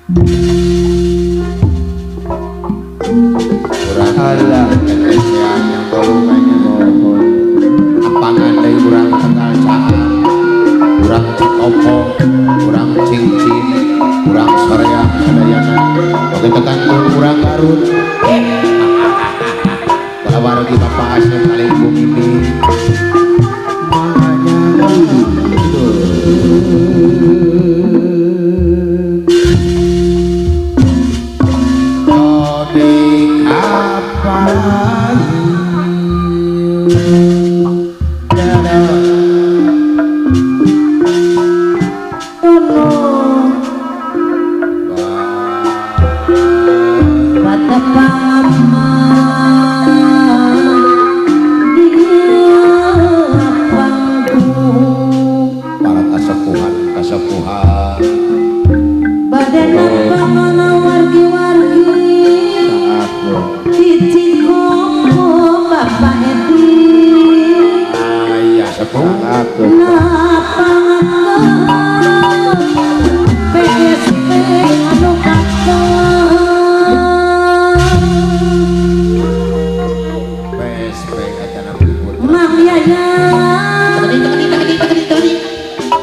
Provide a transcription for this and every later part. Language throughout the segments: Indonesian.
kurang Allah kekesean yang volumenya ampangan dari kurang tegal caan kurang cikopo kurang cincin kurang soreang sadayana oke tekan kurang Garut bahwa lagi Bapak Asep paling bumi ini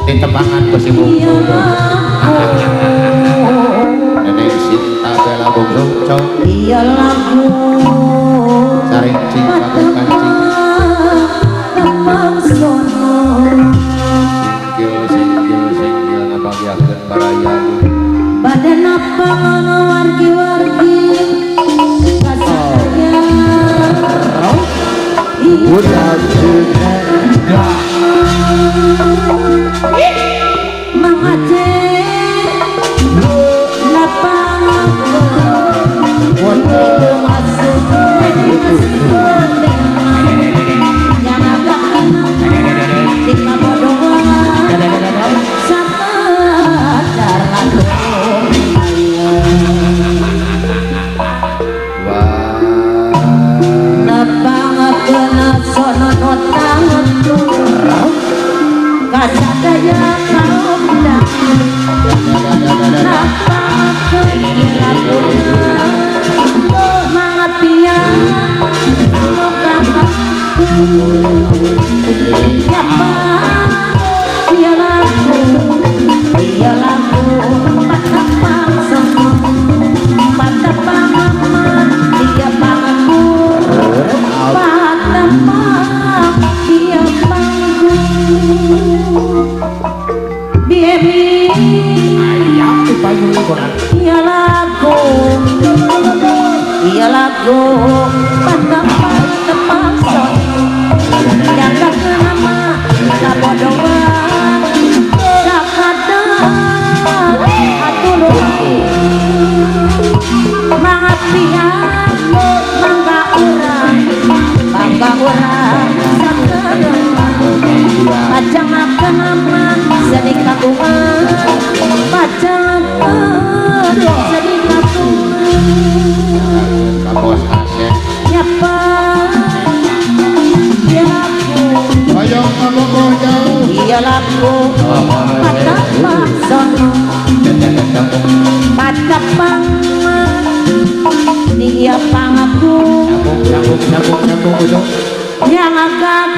makanya tebangan ke si bungsu nenek Sinta bela bungsu cok iya lagu saring cing pakai kancing singgil ngabagiakeun barayaan badan apa ngono wargi-wargi kasarnya udah Mang Aceh lapang waktu masuk yang agak di kabodohan sadar lalu lapang kena sono tangan kasadaya kaum dah lapang kena mangapia siapa dia lagu patapang sono patapang dia pangaku patapang dia pangaku Bibi ayam dipayung koran iya lagu patapang sono yang gak nama kabodohan sakadang atuluhan mangapian mangga urang sakadang pacang akan nama sedih kagungan pacang sedih kagungan kabos Asep nyapa dia laku boyong kabogo jauh iya laku patapang sono patapang dia pangaku nyambung yang agak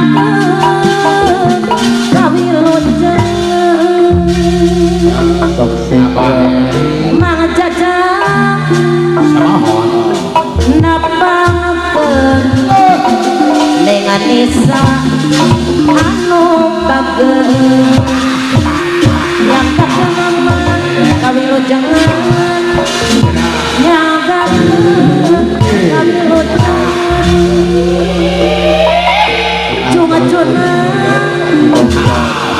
kawilujeng mang jajang napangkeun dengan nisa anu bageus yang kakengaman kawilujengan yang agak kawilujengan cuma-cuma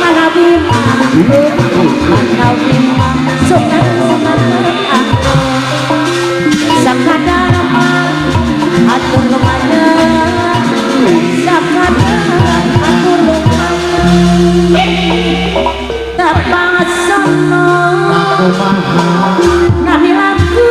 manabima sungan aku sakadama atur lumanya sakadama atur lumanya tapang sono nabi laku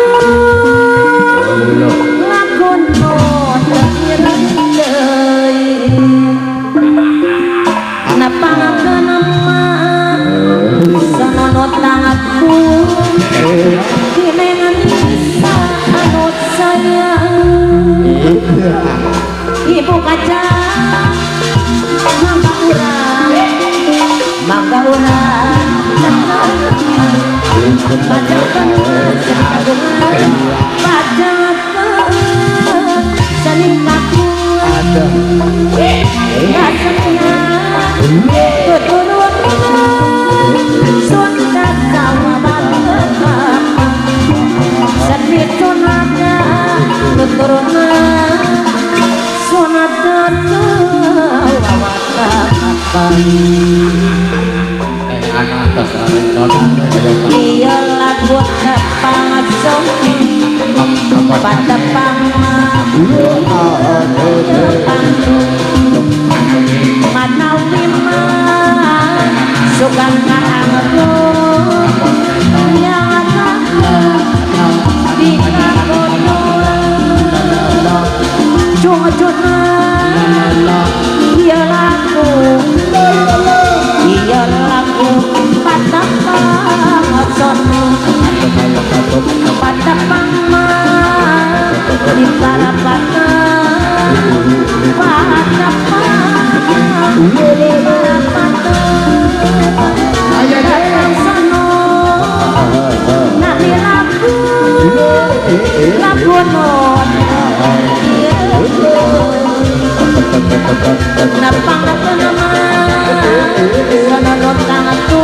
anak kesarentonan iya lagu pangasong patapang manawi man sugang kaanggo yang aku di kakono jujurna iya lagu patapang sono patapang di parapata patapang di parapata patapang sono nami lagu non napang nama sono non tanganku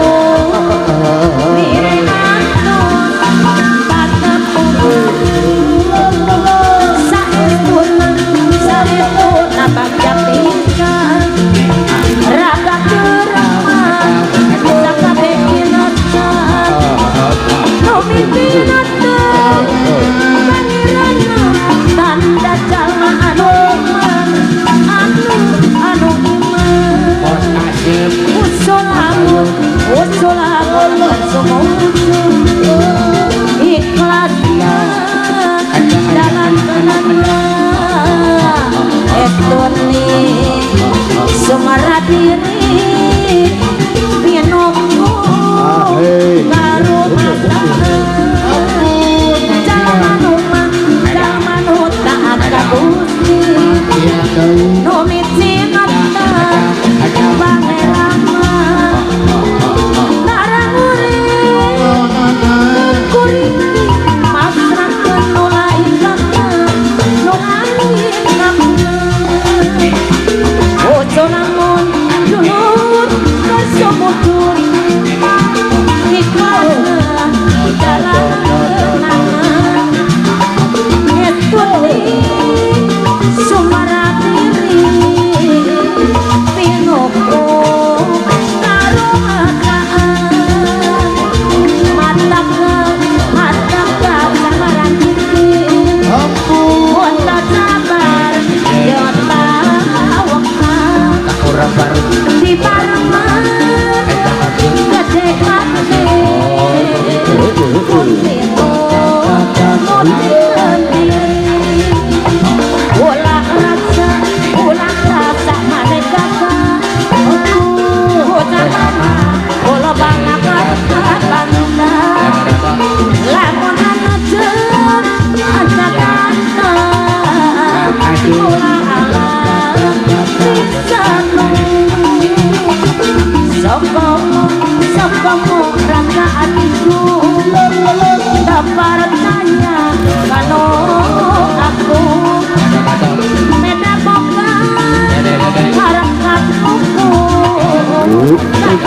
ikhlasnya dalam benangnya etoni sumara diri pinongku karo jaman taat kabusti nomiti nata pangerama di Parman gede mati kuntino ulah rasa mereka ulah banyak bangga lamun aja kata ulah sokomu rasa hatiku dapat tanya kalau aku beda bukan harapan aku tak